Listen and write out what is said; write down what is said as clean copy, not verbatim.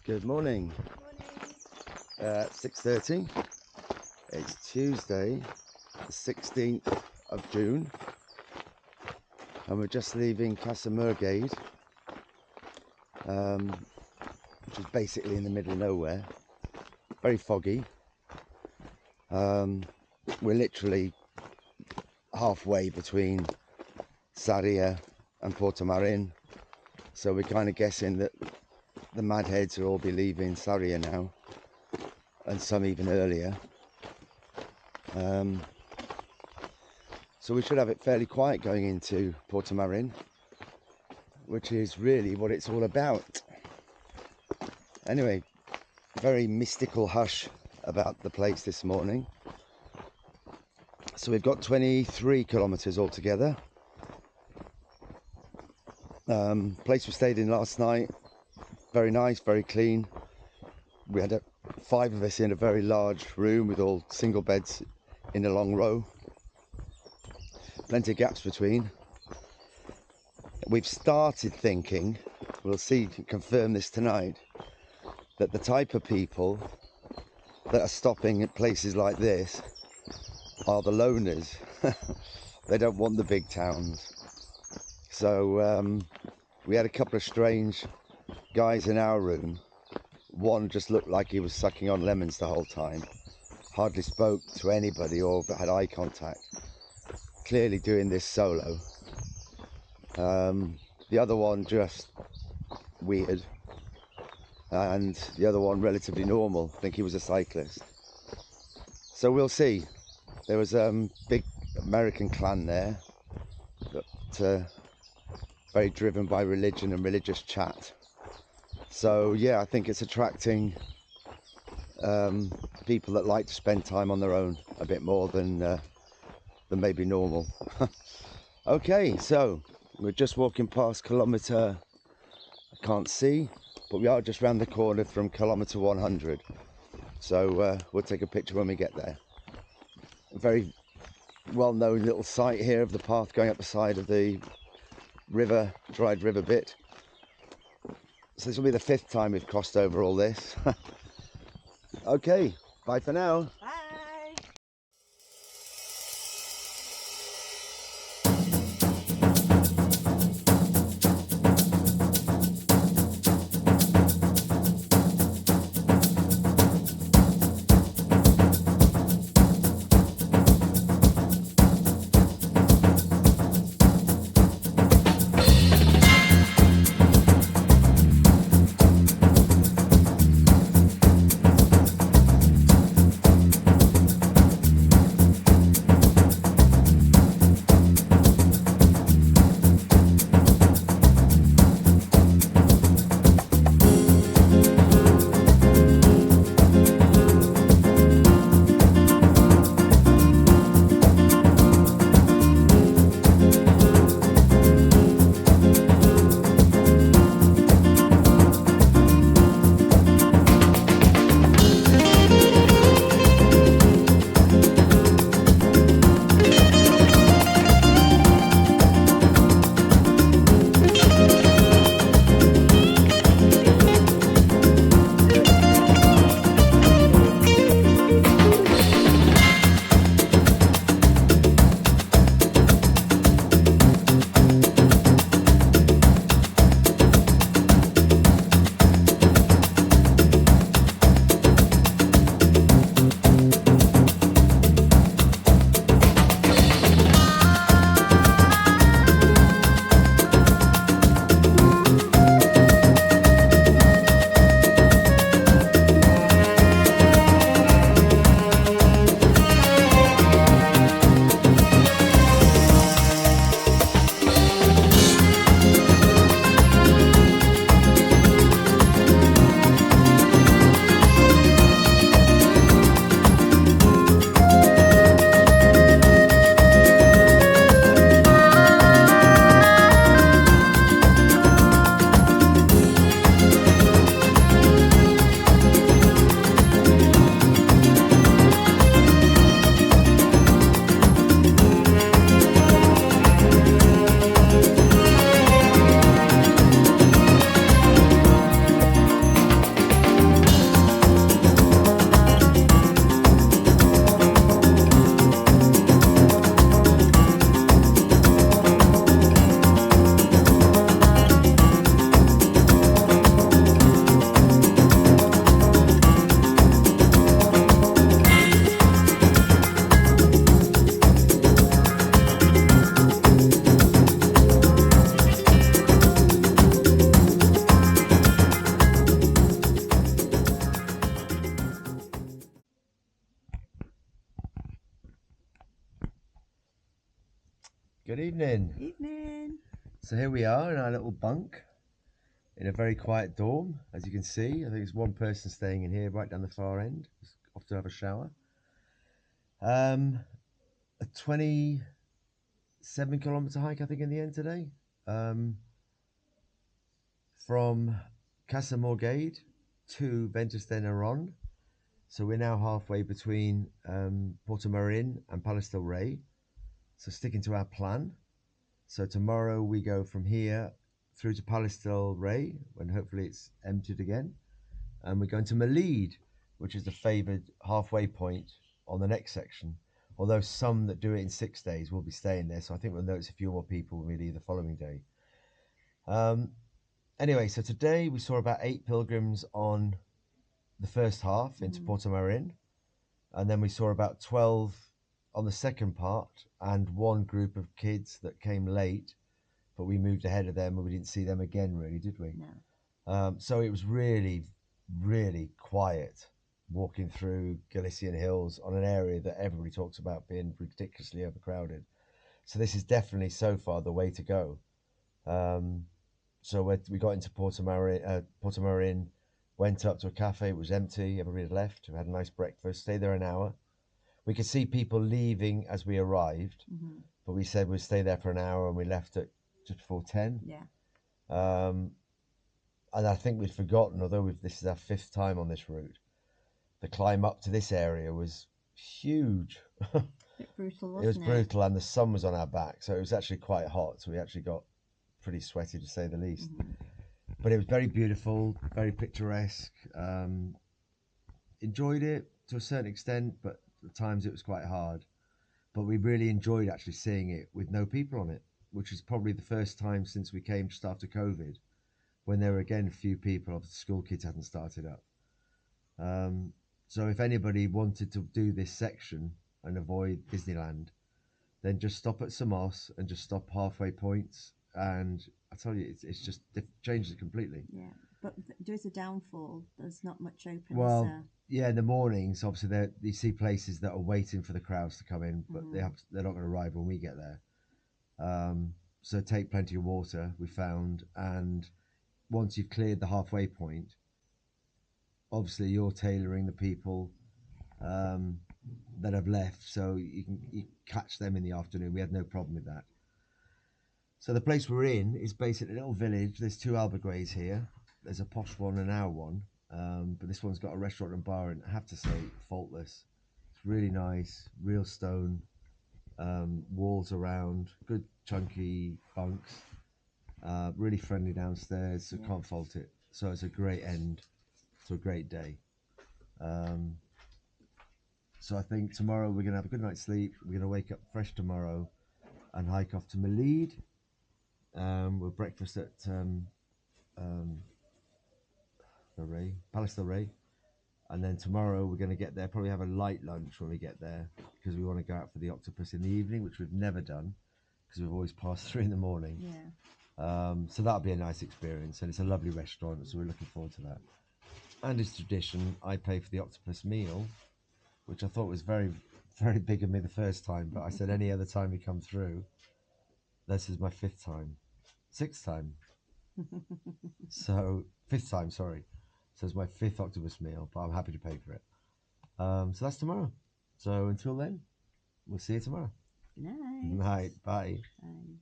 Good morning. 6:30. It's Tuesday, the 16th of June, and we're just leaving Casa Mergade, which is basically in the middle of nowhere. Very foggy. We're literally halfway between Sarria and Portomarin, so we're kind of guessing that the mad heads will all be leaving Sarria now, and some even earlier. So we should have it fairly quiet going into Portomarin, which is really what it's all about. Anyway, very mystical hush about the place this morning. So we've got 23 kilometres altogether. Place we stayed in last night, very nice, very clean. We had 5 of us in a very large room with all single beds in a long row. Plenty of gaps between. We've started thinking, we'll see, confirm this tonight, that the type of people that are stopping at places like this are the loners. They don't want the big towns. So we had a couple of strange guys in our room. One just looked like he was sucking on lemons the whole time. Hardly spoke to anybody or had eye contact. Clearly doing this solo. The other one just weird. And the other one relatively normal. I think he was a cyclist. So we'll see. There was a big American clan there, but very driven by religion and religious chat. So yeah, I think it's attracting people that like to spend time on their own a bit more than maybe normal. Okay, so we're just walking past kilometre, I can't see, but we are just round the corner from kilometre 100. So we'll take a picture when we get there. A very well-known little site here of the path going up the side of the river, dried river bit. So this will be the 5th time we've crossed over all this. Okay, bye for now. Bye. Good evening. Evening. So here we are in our little bunk in a very quiet dorm, as you can see. I think there's one person staying in here right down the far end, just off to have a shower. A 27-kilometer hike, I think, in the end today, from Casa Morgade to Ventas de Narón. So we're now halfway between Porto Marin and Palos del Rey. So sticking to our plan. So tomorrow we go from here through to Palos del Rey, when hopefully it's emptied again. And we're going to Melide, which is the favoured halfway point on the next section. Although some that do it in 6 days will be staying there. So I think we'll notice a few more people when we leave the following day. Anyway, so today we saw about 8 pilgrims on the first half into Porto Marin. And then we saw about 12 on the second part, and one group of kids that came late, but we moved ahead of them and we didn't see them again, really, did we? No. So it was really, really quiet walking through Galician hills on an area that everybody talks about being ridiculously overcrowded. So this is definitely so far the way to go. So we got into Porto Marin, went up to a cafe. It was empty. Everybody had left. We had a nice breakfast. Stayed there an hour. We could see people leaving as we arrived, but we said we'd stay there for an hour, and we left at just before 10. Yeah. And I think we'd forgotten, although this is our 5th time on this route, the climb up to this area was huge. A bit brutal, wasn't it? It was brutal, and the sun was on our back, so it was actually quite hot. So we actually got pretty sweaty, to say the least. But it was very beautiful, very picturesque. Enjoyed it to a certain extent, but at times it was quite hard. But we really enjoyed actually seeing it with no people on it, which is probably the first time since we came just after COVID, when there were again few people. Obviously, school kids hadn't started up. So if anybody wanted to do this section and avoid Disneyland, then just stop at Samos and just stop halfway points, and I tell you, it's just changes it completely. Yeah, but there is a downfall. There's not much open. Well, yeah, in the mornings, obviously, you see places that are waiting for the crowds to come in, but they're not going to arrive when we get there. So take plenty of water, we found, and once you've cleared the halfway point, obviously you're tailoring the people that have left, so you catch them in the afternoon. We had no problem with that. So the place we're in is basically a little village. There's 2 albergues here. There's a posh one and our one, but this one's got a restaurant and bar, and I have to say, faultless. It's really nice, real stone, walls around, good chunky bunks, really friendly downstairs, so can't fault it. So it's a great end to a great day. So I think tomorrow we're going to have a good night's sleep. We're going to wake up fresh tomorrow and hike off to Melide. We'll breakfast at Palos del Rey, and then tomorrow we're going to get there, probably have a light lunch when we get there, because we want to go out for the octopus in the evening, which we've never done because we've always passed through in the morning. So that'll be a nice experience, and it's a lovely restaurant, so we're looking forward to that. And it's tradition, I pay for the octopus meal, which I thought was very, very big of me the first time, but I said any other time we come through. This is my 5th time. 6th time. So 5th time, sorry. So it's my 5th octopus meal, but I'm happy to pay for it. So that's tomorrow. So until then, we'll see you tomorrow. Good night. Night. Bye. Bye.